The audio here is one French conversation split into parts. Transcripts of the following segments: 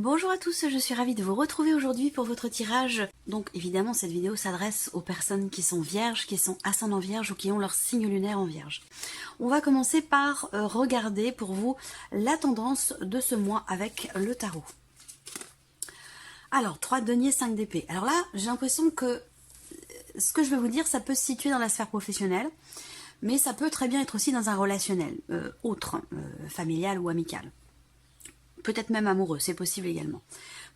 Bonjour à tous, je suis ravie de vous retrouver aujourd'hui pour votre tirage. Donc évidemment cette vidéo s'adresse aux personnes qui sont vierges, qui sont ascendant vierge ou qui ont leur signe lunaire en vierge. On va commencer par regarder pour vous la tendance de ce mois avec le tarot. Alors 3 deniers, 5 d'épée. Alors là j'ai l'impression que ce que je vais vous dire ça peut se situer dans la sphère professionnelle, mais ça peut très bien être aussi dans un relationnel autre, familial ou amical. Peut-être même amoureux, c'est possible également.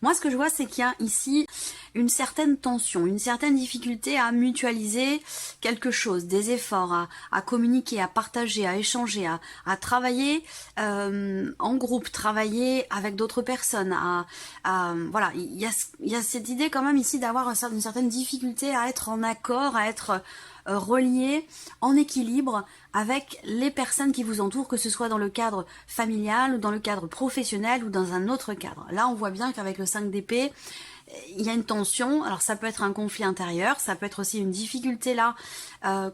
Moi, ce que je vois, c'est qu'il y a ici une certaine tension, une certaine difficulté à mutualiser quelque chose, des efforts, à communiquer, à partager, à échanger, à travailler en groupe, travailler avec d'autres personnes. Voilà, il y a cette idée quand même ici d'avoir une certaine difficulté à être en accord, à être relié, en équilibre avec les personnes qui vous entourent, que ce soit dans le cadre familial ou dans le cadre professionnel ou dans un autre cadre. Là, on voit bien qu'avec le 5 d'épée, il y a une tension. Alors ça peut être un conflit intérieur, ça peut être aussi une difficulté là,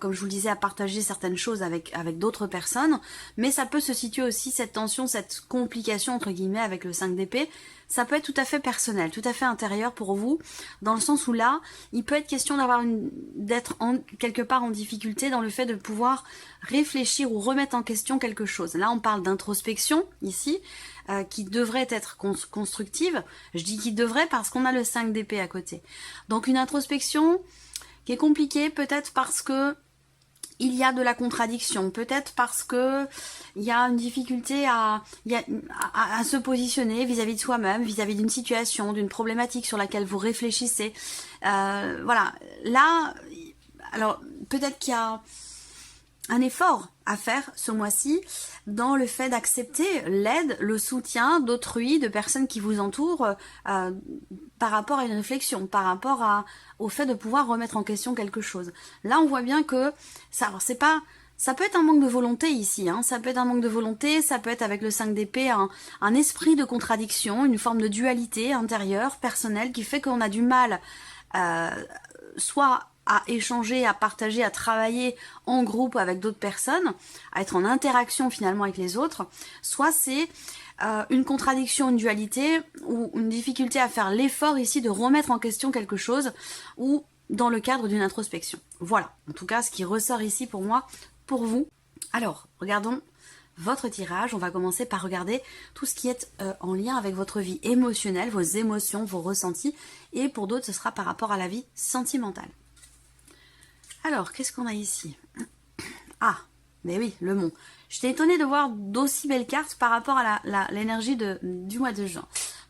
comme je vous le disais, à partager certaines choses avec d'autres personnes, mais ça peut se situer aussi cette tension, cette complication entre guillemets avec le 5 d'épée. Ça peut être tout à fait personnel, tout à fait intérieur pour vous, dans le sens où là, il peut être question d'être quelque part en difficulté dans le fait de pouvoir réfléchir ou remettre en question quelque chose. Là, on parle d'introspection ici, qui devrait être constructive. Je dis qui devrait parce qu'on a le 5 d'épée à côté. Donc une introspection qui est compliquée peut-être parce que il y a de la contradiction, peut-être parce que il y a une difficulté à se positionner vis-à-vis de soi-même, vis-à-vis d'une situation, d'une problématique sur laquelle vous réfléchissez. Voilà, là, alors peut-être qu'il y a un effort à faire ce mois-ci dans le fait d'accepter l'aide, le soutien d'autrui, de personnes qui vous entourent par rapport à une réflexion, par rapport au fait de pouvoir remettre en question quelque chose. Là, on voit bien que ça, alors c'est pas, ça peut être un manque de volonté ici, hein, ça peut être un manque de volonté, ça peut être avec le 5 d'épée un esprit de contradiction, une forme de dualité intérieure, personnelle, qui fait qu'on a du mal soit à échanger, à partager, à travailler en groupe avec d'autres personnes, à être en interaction finalement avec les autres, soit c'est une contradiction, une dualité, ou une difficulté à faire l'effort ici de remettre en question quelque chose, ou dans le cadre d'une introspection. Voilà, en tout cas ce qui ressort ici pour moi, pour vous. Alors, regardons votre tirage. On va commencer par regarder tout ce qui est en lien avec votre vie émotionnelle, vos émotions, vos ressentis, et pour d'autres ce sera par rapport à la vie sentimentale. Alors, qu'est-ce qu'on a ici? Ah, mais oui, le mont. J'étais étonnée de voir d'aussi belles cartes par rapport à l'énergie du mois de juin.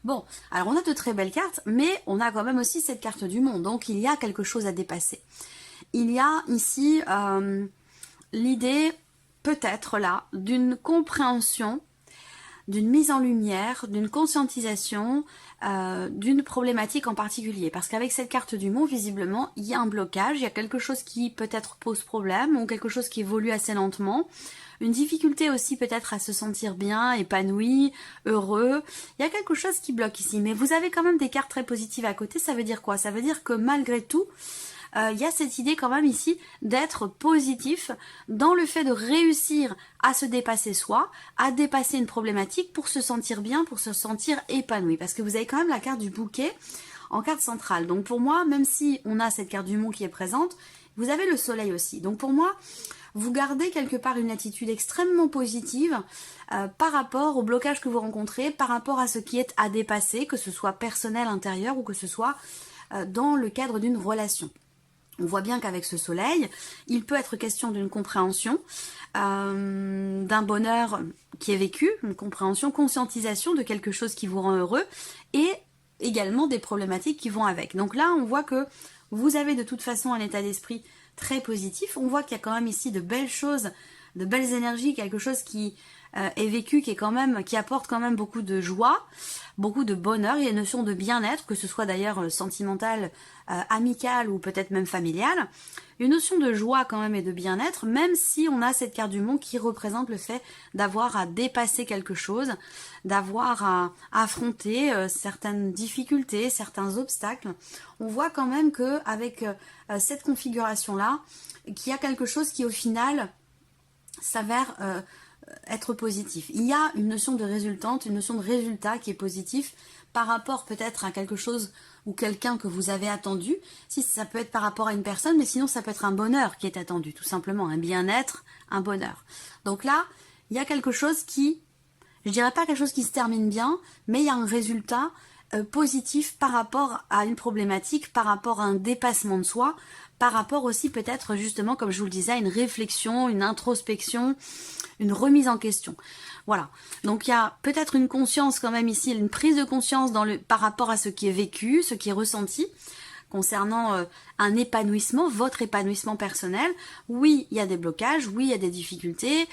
Bon, alors on a de très belles cartes, mais on a quand même aussi cette carte du mont, donc il y a quelque chose à dépasser. Il y a ici l'idée, peut-être là, d'une compréhension, d'une mise en lumière, d'une conscientisation, d'une problématique en particulier. Parce qu'avec cette carte du mont, visiblement, il y a un blocage, il y a quelque chose qui peut-être pose problème, ou quelque chose qui évolue assez lentement. Une difficulté aussi peut-être à se sentir bien, épanoui, heureux. Il y a quelque chose qui bloque ici. Mais vous avez quand même des cartes très positives à côté. Ça veut dire quoi? Ça veut dire que malgré tout, il y a cette idée quand même ici d'être positif dans le fait de réussir à se dépasser soi, à dépasser une problématique pour se sentir bien, pour se sentir épanoui. Parce que vous avez quand même la carte du bouquet en carte centrale. Donc pour moi, même si on a cette carte du mont qui est présente, vous avez le soleil aussi. Donc pour moi, vous gardez quelque part une attitude extrêmement positive par rapport au blocage que vous rencontrez, par rapport à ce qui est à dépasser, que ce soit personnel, intérieur ou que ce soit dans le cadre d'une relation. On voit bien qu'avec ce soleil, il peut être question d'une compréhension, d'un bonheur qui est vécu, une compréhension, conscientisation de quelque chose qui vous rend heureux et également des problématiques qui vont avec. Donc là, on voit que vous avez de toute façon un état d'esprit très positif. On voit qu'il y a quand même ici de belles choses, de belles énergies, quelque chose qui est vécu, qui apporte quand même beaucoup de joie, beaucoup de bonheur. Il y a une notion de bien-être, que ce soit d'ailleurs sentimental, amical ou peut-être même familial. Une notion de joie quand même et de bien-être, même si on a cette carte du mont qui représente le fait d'avoir à dépasser quelque chose, d'avoir à affronter certaines difficultés, certains obstacles. On voit quand même que avec cette configuration-là, qu'il y a quelque chose qui au final s'avère être positif. Il y a une notion de résultante, une notion de résultat qui est positif par rapport peut-être à quelque chose ou quelqu'un que vous avez attendu. Si ça peut être par rapport à une personne, mais sinon ça peut être un bonheur qui est attendu, tout simplement, un bien-être, un bonheur. Donc là, il y a quelque chose qui, je dirais pas quelque chose qui se termine bien, mais il y a un résultat positif par rapport à une problématique, par rapport à un dépassement de soi, par rapport aussi peut-être justement, comme je vous le disais, à une réflexion, une introspection, une remise en question. Voilà. Donc il y a peut-être une conscience quand même ici, une prise de conscience par rapport à ce qui est vécu, ce qui est ressenti, concernant un épanouissement, votre épanouissement personnel. Oui, il y a des blocages, oui, il y a des difficultés,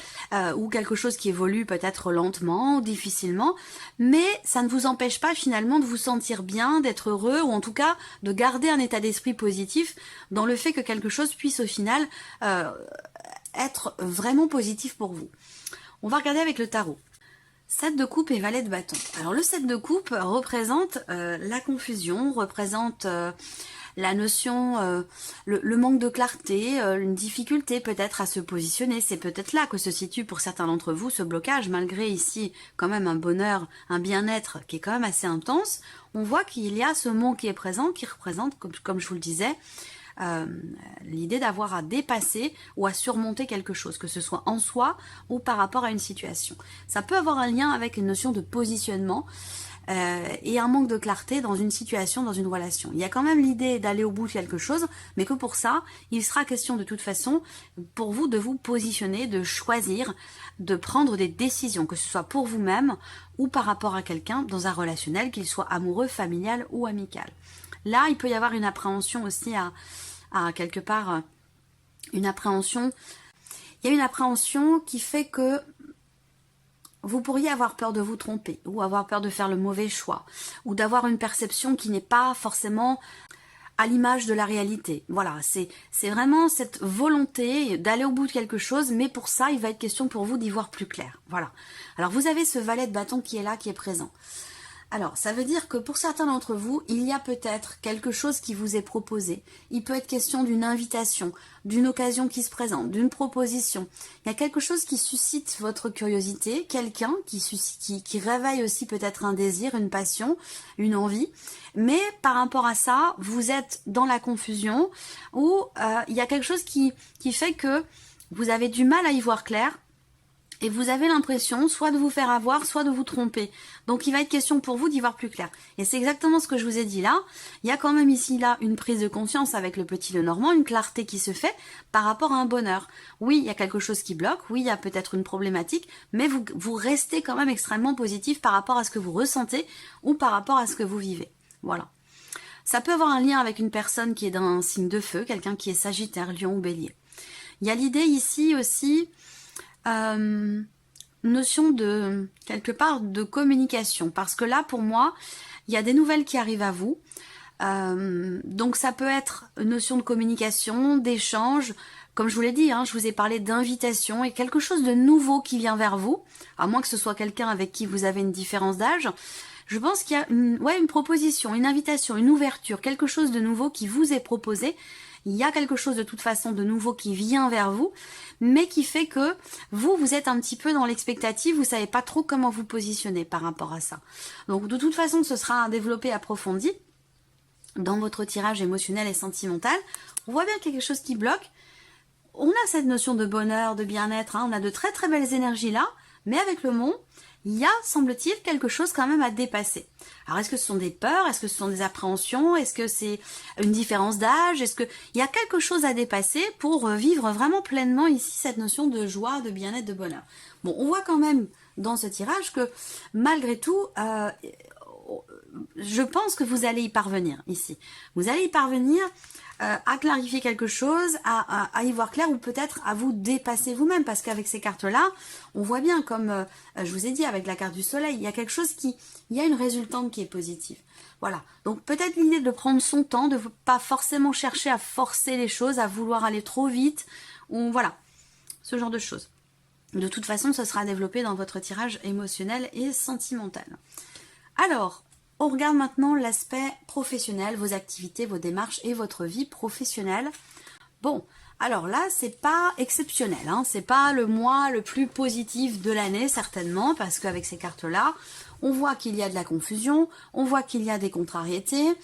ou quelque chose qui évolue peut-être lentement ou difficilement, mais ça ne vous empêche pas finalement de vous sentir bien, d'être heureux, ou en tout cas de garder un état d'esprit positif dans le fait que quelque chose puisse au final être vraiment positif pour vous. On va regarder avec le tarot. 7 de coupe et valet de bâton. Alors le 7 de coupe représente la confusion, représente la notion, le manque de clarté, une difficulté peut-être à se positionner. C'est peut-être là que se situe pour certains d'entre vous ce blocage, malgré ici quand même un bonheur, un bien-être qui est quand même assez intense. On voit qu'il y a ce mot qui est présent, qui représente, comme je vous le disais, l'idée d'avoir à dépasser ou à surmonter quelque chose, que ce soit en soi ou par rapport à une situation. Ça peut avoir un lien avec une notion de positionnement et un manque de clarté dans une situation, dans une relation. Il y a quand même l'idée d'aller au bout de quelque chose, mais que pour ça, il sera question de toute façon pour vous de vous positionner, de choisir, de prendre des décisions, que ce soit pour vous-même ou par rapport à quelqu'un dans un relationnel, qu'il soit amoureux, familial ou amical. Là, il peut y avoir une appréhension aussi à quelque part, une appréhension. Il y a une appréhension qui fait que vous pourriez avoir peur de vous tromper, ou avoir peur de faire le mauvais choix, ou d'avoir une perception qui n'est pas forcément à l'image de la réalité. Voilà, c'est vraiment cette volonté d'aller au bout de quelque chose, mais pour ça, il va être question pour vous d'y voir plus clair. Voilà. Alors, vous avez ce valet de bâton qui est là, qui est présent. Alors, ça veut dire que pour certains d'entre vous, il y a peut-être quelque chose qui vous est proposé. Il peut être question d'une invitation, d'une occasion qui se présente, d'une proposition. Il y a quelque chose qui suscite votre curiosité, quelqu'un qui réveille aussi peut-être un désir, une passion, une envie. Mais par rapport à ça, vous êtes dans la confusion ou il y a quelque chose qui fait que vous avez du mal à y voir clair. Et vous avez l'impression soit de vous faire avoir, soit de vous tromper. Donc il va être question pour vous d'y voir plus clair. Et c'est exactement ce que je vous ai dit là. Il y a quand même ici là une prise de conscience avec le petit Lenormand, une clarté qui se fait par rapport à un bonheur. Oui, il y a quelque chose qui bloque, oui, il y a peut-être une problématique, mais vous restez quand même extrêmement positif par rapport à ce que vous ressentez ou par rapport à ce que vous vivez. Voilà. Ça peut avoir un lien avec une personne qui est d'un signe de feu, quelqu'un qui est Sagittaire, Lion ou Bélier. Il y a l'idée ici aussi... notion de quelque part de communication, parce que là pour moi il y a des nouvelles qui arrivent à vous, donc ça peut être une notion de communication, d'échange, comme je vous l'ai dit, je vous ai parlé d'invitation et quelque chose de nouveau qui vient vers vous, à moins que ce soit quelqu'un avec qui vous avez une différence d'âge. Je pense qu'il y a une proposition, une invitation, une ouverture, quelque chose de nouveau qui vous est proposé. Il y a quelque chose de toute façon de nouveau qui vient vers vous, mais qui fait que vous êtes un petit peu dans l'expectative, vous savez pas trop comment vous positionner par rapport à ça. Donc de toute façon, ce sera un développé approfondi dans votre tirage émotionnel et sentimental. On voit bien quelque chose qui bloque. On a cette notion de bonheur, de bien-être, on a de très très belles énergies là, mais avec le monde, il y a, semble-t-il, quelque chose quand même à dépasser. Alors, est-ce que ce sont des peurs? Est-ce que ce sont des appréhensions? Est-ce que c'est une différence d'âge? Est-ce qu'il y a quelque chose à dépasser pour vivre vraiment pleinement ici cette notion de joie, de bien-être, de bonheur? Bon, on voit quand même dans ce tirage que, malgré tout, je pense que vous allez y parvenir ici. Vous allez y parvenir à clarifier quelque chose, à y voir clair ou peut-être à vous dépasser vous-même, parce qu'avec ces cartes-là, on voit bien, comme je vous ai dit, avec la carte du soleil, il y a quelque chose il y a une résultante qui est positive. Voilà, donc peut-être l'idée de prendre son temps, de ne pas forcément chercher à forcer les choses, à vouloir aller trop vite, ou voilà, ce genre de choses. De toute façon, ce sera développé dans votre tirage émotionnel et sentimental. Alors, on regarde maintenant l'aspect professionnel, vos activités, vos démarches et votre vie professionnelle. Bon, alors là, c'est pas exceptionnel, c'est pas le mois le plus positif de l'année, certainement, parce qu'avec ces cartes-là, on voit qu'il y a de la confusion, on voit qu'il y a des contrariétés.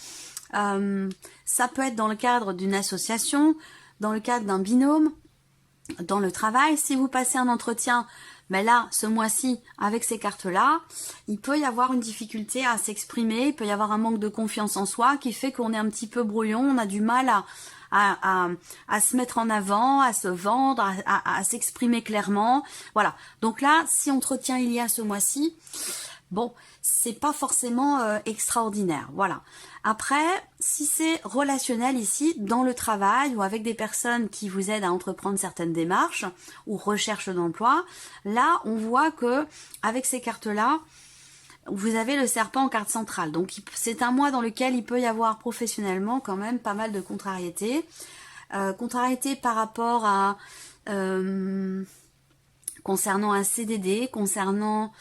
Ça peut être dans le cadre d'une association, dans le cadre d'un binôme, dans le travail. Si vous passez un entretien, mais là, ce mois-ci, avec ces cartes-là, il peut y avoir une difficulté à s'exprimer, il peut y avoir un manque de confiance en soi qui fait qu'on est un petit peu brouillon, on a du mal à se mettre en avant, à se vendre, à s'exprimer clairement. Voilà. Donc là, si entretien il y a ce mois-ci, bon, c'est pas forcément extraordinaire. Voilà. Après, si c'est relationnel ici, dans le travail ou avec des personnes qui vous aident à entreprendre certaines démarches ou recherche d'emploi, là, on voit que avec ces cartes-là, vous avez le serpent en carte centrale. Donc, c'est un mois dans lequel il peut y avoir professionnellement quand même pas mal de contrariétés. Contrariétés par rapport à... concernant un CDD, concernant...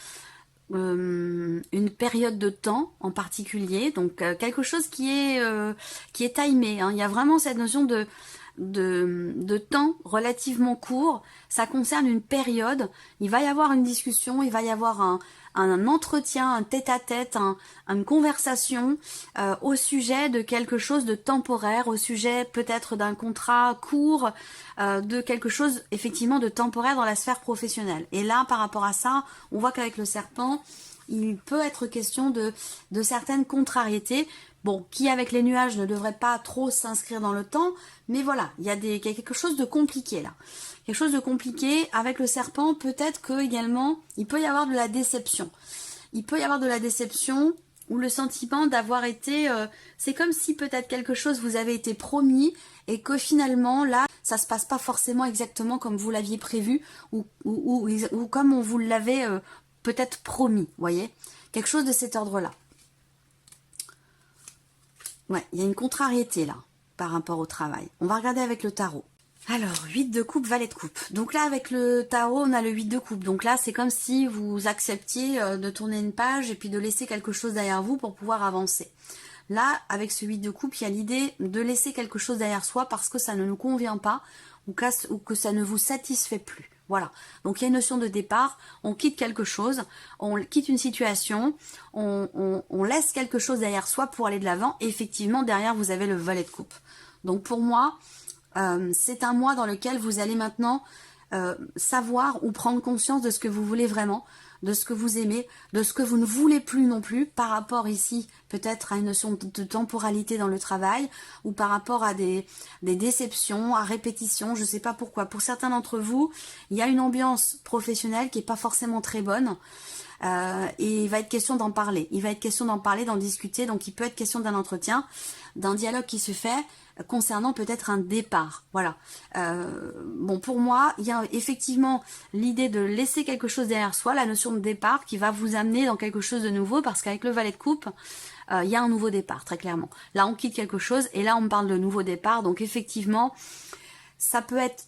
une période de temps en particulier, donc quelque chose qui est timé, hein. Il y a vraiment cette notion de temps relativement court, ça concerne une période, il va y avoir une discussion, il va y avoir un entretien, un tête-à-tête, une conversation au sujet de quelque chose de temporaire, au sujet peut-être d'un contrat court, de quelque chose effectivement de temporaire dans la sphère professionnelle. Et là, par rapport à ça, on voit qu'avec le serpent, il peut être question de certaines contrariétés, bon, qui avec les nuages ne devraient pas trop s'inscrire dans le temps, mais voilà, il y a quelque chose de compliqué là. Quelque chose de compliqué avec le serpent, peut-être que également, il peut y avoir de la déception. Il peut y avoir de la déception ou le sentiment d'avoir été... c'est comme si peut-être quelque chose vous avait été promis et que finalement, là, ça se passe pas forcément exactement comme vous l'aviez prévu ou comme on vous l'avait peut-être promis, voyez. Quelque chose de cet ordre-là. Ouais, il y a une contrariété là, par rapport au travail. On va regarder avec le tarot. Alors, 8 de coupe, valet de coupe. Donc là, avec le tarot, on a le 8 de coupe. Donc là, c'est comme si vous acceptiez de tourner une page et puis de laisser quelque chose derrière vous pour pouvoir avancer. Là, avec ce 8 de coupe, il y a l'idée de laisser quelque chose derrière soi parce que ça ne nous convient pas ou que ça ne vous satisfait plus. Voilà. Donc il y a une notion de départ, on quitte quelque chose, on quitte une situation, on laisse quelque chose derrière soi pour aller de l'avant. Et effectivement, derrière, vous avez le valet de coupe. Donc pour moi, c'est un mois dans lequel vous allez maintenant savoir ou prendre conscience de ce que vous voulez vraiment, de ce que vous aimez, de ce que vous ne voulez plus non plus, par rapport ici peut-être à une notion de temporalité dans le travail, ou par rapport à des déceptions, à répétition, je ne sais pas pourquoi. Pour certains d'entre vous, il y a une ambiance professionnelle qui n'est pas forcément très bonne, et il va être question d'en parler. Il va être question d'en parler, d'en discuter, donc il peut être question d'un entretien, d'un dialogue qui se fait, concernant peut-être un départ. Voilà. Bon, pour moi, il y a effectivement l'idée de laisser quelque chose derrière soi, la notion de départ qui va vous amener dans quelque chose de nouveau, parce qu'avec le valet de coupe, il y a un nouveau départ, très clairement. Là, on quitte quelque chose, et là, on parle de nouveau départ. Donc, effectivement, ça peut être...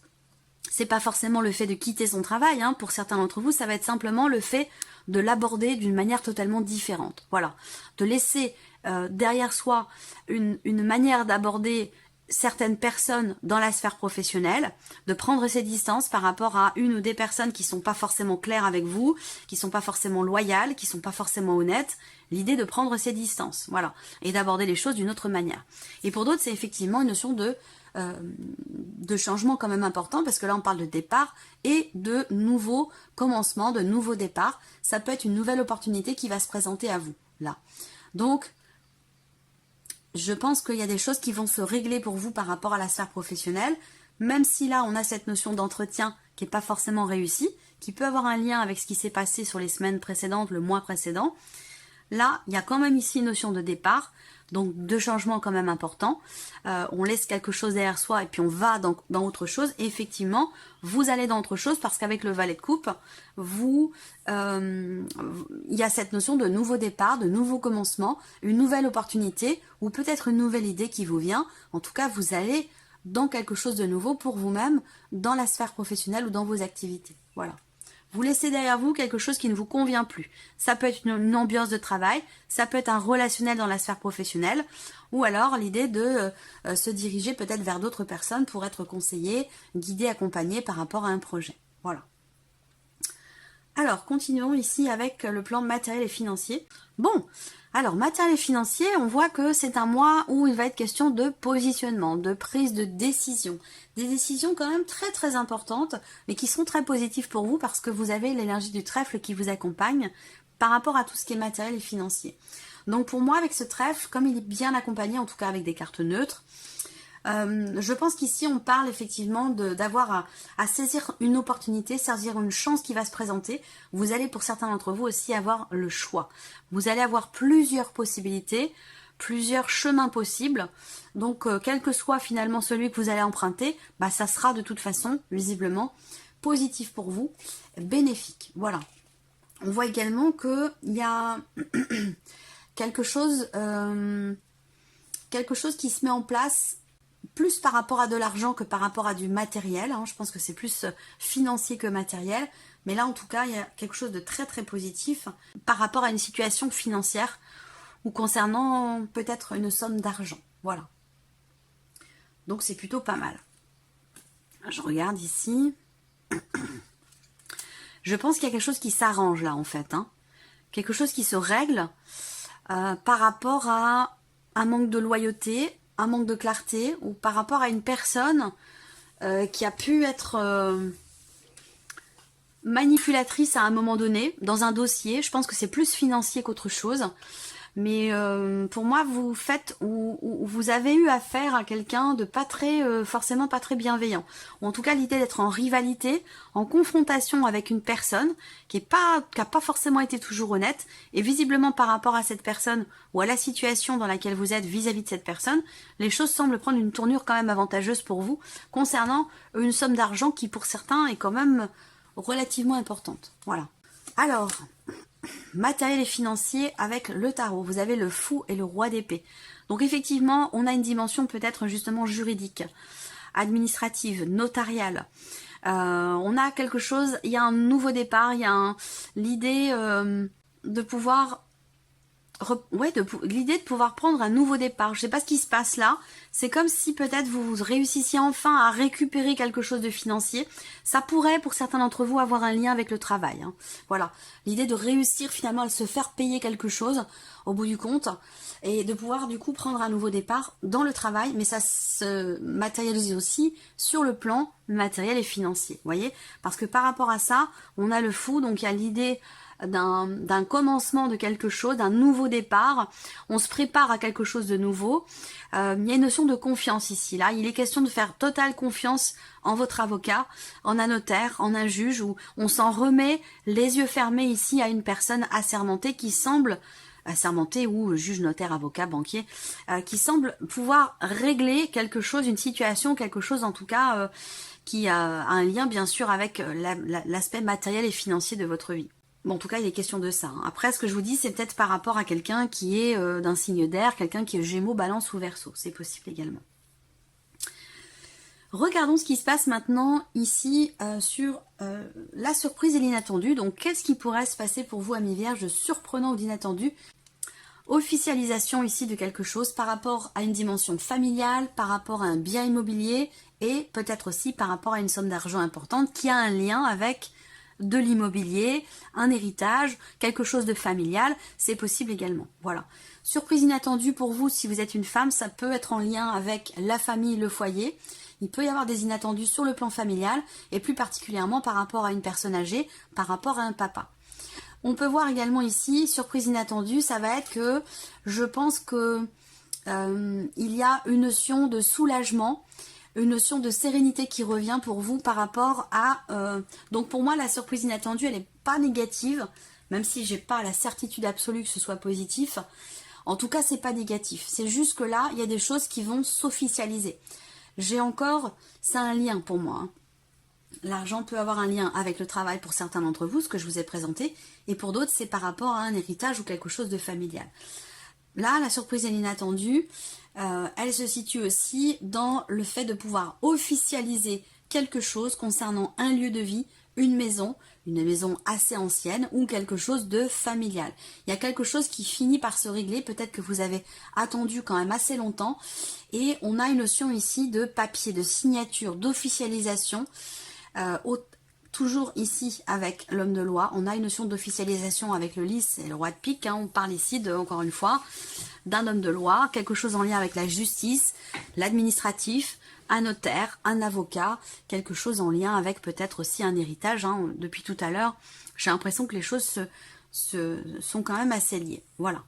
C'est pas forcément le fait de quitter son travail, hein, pour certains d'entre vous, ça va être simplement le fait de l'aborder d'une manière totalement différente. Voilà. De laisser derrière soi une manière d'aborder certaines personnes dans la sphère professionnelle, de prendre ses distances par rapport à une ou des personnes qui sont pas forcément claires avec vous, qui sont pas forcément loyales, qui sont pas forcément honnêtes, l'idée de prendre ses distances, voilà, et d'aborder les choses d'une autre manière. Et pour d'autres, c'est effectivement une notion de changement quand même important, parce que là on parle de départ et de nouveaux commencements, de nouveaux départs. Ça peut être une nouvelle opportunité qui va se présenter à vous, là. Donc, je pense qu'il y a des choses qui vont se régler pour vous par rapport à la sphère professionnelle, même si là on a cette notion d'entretien qui n'est pas forcément réussie, qui peut avoir un lien avec ce qui s'est passé sur les semaines précédentes, le mois précédent. Là, il y a quand même ici une notion de départ, donc de changement quand même important. On laisse quelque chose derrière soi et puis on va dans autre chose. Et effectivement, vous allez dans autre chose parce qu'avec le valet de coupe, il y a cette notion de nouveau départ, de nouveau commencement, une nouvelle opportunité ou peut-être une nouvelle idée qui vous vient. En tout cas, vous allez dans quelque chose de nouveau pour vous-même, dans la sphère professionnelle ou dans vos activités. Voilà. Vous laissez derrière vous quelque chose qui ne vous convient plus. Ça peut être une ambiance de travail, ça peut être un relationnel dans la sphère professionnelle, ou alors l'idée de se diriger peut-être vers d'autres personnes pour être conseillé, guidé, accompagné par rapport à un projet. Voilà. Alors, continuons ici avec le plan matériel et financier. Bon, alors matériel et financier, on voit que c'est un mois où il va être question de positionnement, de prise de décision. Des décisions quand même très très importantes, mais qui sont très positives pour vous parce que vous avez l'énergie du trèfle qui vous accompagne par rapport à tout ce qui est matériel et financier. Donc pour moi, avec ce trèfle, comme il est bien accompagné, en tout cas avec des cartes neutres, je pense qu'ici on parle effectivement d'avoir à saisir une opportunité, saisir une chance qui va se présenter. Vous allez pour certains d'entre vous aussi avoir le choix. Vous allez avoir plusieurs possibilités, plusieurs chemins possibles. Donc quel que soit finalement celui que vous allez emprunter, bah, ça sera de toute façon visiblement positif pour vous, bénéfique. Voilà. On voit également qu'il y a quelque chose qui se met en place plus par rapport à de l'argent que par rapport à du matériel. Hein. Je pense que c'est plus financier que matériel. Mais là, en tout cas, il y a quelque chose de très très positif par rapport à une situation financière ou concernant peut-être une somme d'argent. Voilà. Donc c'est plutôt pas mal. Je regarde ici. Je pense qu'il y a quelque chose qui s'arrange là en fait. Hein. Quelque chose qui se règle par rapport à un manque de loyauté, un manque de clarté, ou par rapport à une personne qui a pu être manipulatrice à un moment donné, dans un dossier. Je pense que c'est plus financier qu'autre chose. Mais pour moi, vous faites ou vous avez eu affaire à quelqu'un de pas très forcément pas très bienveillant. Ou en tout cas l'idée d'être en rivalité, en confrontation avec une personne qui a pas forcément été toujours honnête. Et visiblement par rapport à cette personne ou à la situation dans laquelle vous êtes vis-à-vis de cette personne, les choses semblent prendre une tournure quand même avantageuse pour vous concernant une somme d'argent qui pour certains est quand même relativement importante. Voilà. Alors, matériel et financier avec le tarot. Vous avez le fou et le roi d'épée. Donc effectivement, on a une dimension peut-être justement juridique, administrative, notariale. On a quelque chose, il y a un nouveau départ, il y a l'idée de pouvoir... l'idée de pouvoir prendre un nouveau départ. Je sais pas ce qui se passe là. C'est comme si peut-être vous réussissiez enfin à récupérer quelque chose de financier. Ça pourrait, pour certains d'entre vous, avoir un lien avec le travail. Hein. Voilà. L'idée de réussir finalement à se faire payer quelque chose au bout du compte et de pouvoir du coup prendre un nouveau départ dans le travail. Mais ça se matérialise aussi sur le plan matériel et financier. Vous voyez ? Parce que par rapport à ça, on a le fou. Donc il y a l'idée d'un commencement de quelque chose, d'un nouveau départ. On se prépare à quelque chose de nouveau. Il y a une notion de confiance ici. Là, il est question de faire totale confiance en votre avocat, en un notaire, en un juge, où on s'en remet les yeux fermés ici à une personne assermentée qui semble assermenté ou juge, notaire, avocat, banquier, qui semble pouvoir régler quelque chose, une situation, quelque chose en tout cas qui a un lien bien sûr avec l'aspect matériel et financier de votre vie. Bon, en tout cas, il est question de ça. Hein. Après, ce que je vous dis, c'est peut-être par rapport à quelqu'un qui est d'un signe d'air, quelqu'un qui est Gémeaux, Balance ou Verseau. C'est possible également. Regardons ce qui se passe maintenant ici sur la surprise et l'inattendu. Donc, qu'est-ce qui pourrait se passer pour vous, amis vierges, surprenant ou d'inattendu? Officialisation ici de quelque chose par rapport à une dimension familiale, par rapport à un bien immobilier et peut-être aussi par rapport à une somme d'argent importante qui a un lien avec de l'immobilier, un héritage, quelque chose de familial, c'est possible également. Voilà. Surprise inattendue pour vous, si vous êtes une femme, ça peut être en lien avec la famille, le foyer. Il peut y avoir des inattendus sur le plan familial et plus particulièrement par rapport à une personne âgée, par rapport à un papa. On peut voir également ici, surprise inattendue, ça va être que je pense que il y a une notion de soulagement, une notion de sérénité qui revient pour vous par rapport à... donc pour moi, la surprise inattendue, elle n'est pas négative, même si j'ai pas la certitude absolue que ce soit positif. En tout cas, c'est pas négatif. C'est juste que là, il y a des choses qui vont s'officialiser. J'ai encore... C'est un lien pour moi. Hein. L'argent peut avoir un lien avec le travail pour certains d'entre vous, ce que je vous ai présenté, et pour d'autres, c'est par rapport à un héritage ou quelque chose de familial. Là, la surprise et l'inattendu, elle se situe aussi dans le fait de pouvoir officialiser quelque chose concernant un lieu de vie, une maison assez ancienne ou quelque chose de familial. Il y a quelque chose qui finit par se régler, peut-être que vous avez attendu quand même assez longtemps, et on a une notion ici de papier, de signature, d'officialisation, Toujours ici, avec l'homme de loi, on a une notion d'officialisation avec le lys et le roi de pique. Hein. On parle ici, encore une fois, d'un homme de loi, quelque chose en lien avec la justice, l'administratif, un notaire, un avocat, quelque chose en lien avec peut-être aussi un héritage. Hein. Depuis tout à l'heure, j'ai l'impression que les choses sont quand même assez liées. Voilà.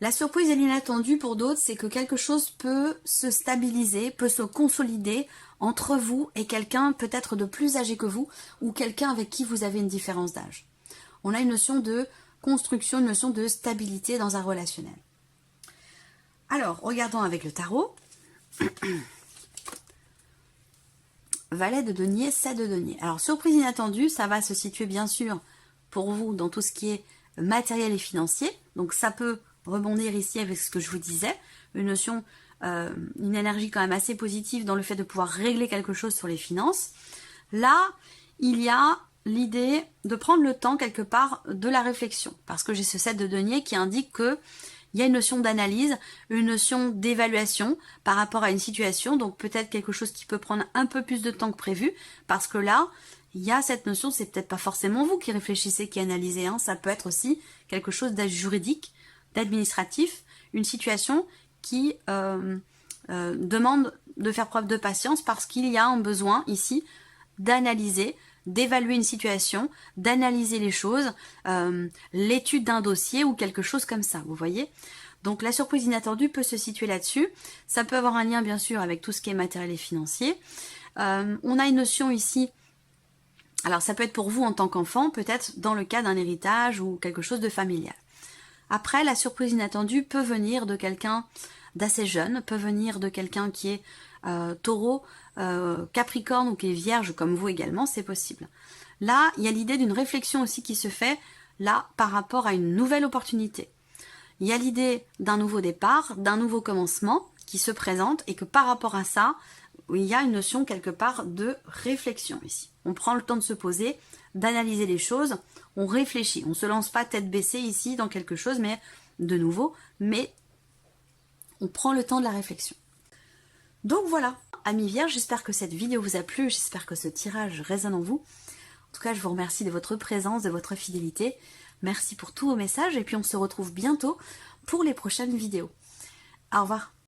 La surprise et l'inattendue pour d'autres, c'est que quelque chose peut se stabiliser, peut se consolider entre vous et quelqu'un peut-être de plus âgé que vous ou quelqu'un avec qui vous avez une différence d'âge. On a une notion de construction, une notion de stabilité dans un relationnel. Alors, regardons avec le tarot. Valet de denier, 7 de denier. Alors, surprise inattendue, ça va se situer bien sûr pour vous dans tout ce qui est matériel et financier. Donc, ça peut rebondir ici avec ce que je vous disais, une notion, une énergie quand même assez positive dans le fait de pouvoir régler quelque chose sur les finances. Là, il y a l'idée de prendre le temps quelque part de la réflexion, parce que j'ai ce 7 de denier qui indique que il y a une notion d'analyse, une notion d'évaluation par rapport à une situation, donc peut-être quelque chose qui peut prendre un peu plus de temps que prévu, parce que là, il y a cette notion, c'est peut-être pas forcément vous qui réfléchissez, qui analysez, hein, ça peut être aussi quelque chose juridique, d'administratif, une situation qui demande de faire preuve de patience parce qu'il y a un besoin ici d'analyser, d'évaluer une situation, d'analyser les choses, l'étude d'un dossier ou quelque chose comme ça, vous voyez. Donc la surprise inattendue peut se situer là-dessus. Ça peut avoir un lien bien sûr avec tout ce qui est matériel et financier. On a une notion ici, alors ça peut être pour vous en tant qu'enfant, peut-être dans le cas d'un héritage ou quelque chose de familial. Après, la surprise inattendue peut venir de quelqu'un d'assez jeune, peut venir de quelqu'un qui est taureau, capricorne ou qui est vierge comme vous également, c'est possible. Là, il y a l'idée d'une réflexion aussi qui se fait là par rapport à une nouvelle opportunité. Il y a l'idée d'un nouveau départ, d'un nouveau commencement qui se présente et que par rapport à ça, il y a une notion quelque part de réflexion ici. On prend le temps de se poser, d'analyser les choses, on réfléchit, on ne se lance pas tête baissée ici dans quelque chose, mais de nouveau, mais on prend le temps de la réflexion. Donc voilà, amis vierges, j'espère que cette vidéo vous a plu, j'espère que ce tirage résonne en vous. En tout cas, je vous remercie de votre présence, de votre fidélité. Merci pour tous vos messages et puis on se retrouve bientôt pour les prochaines vidéos. Au revoir.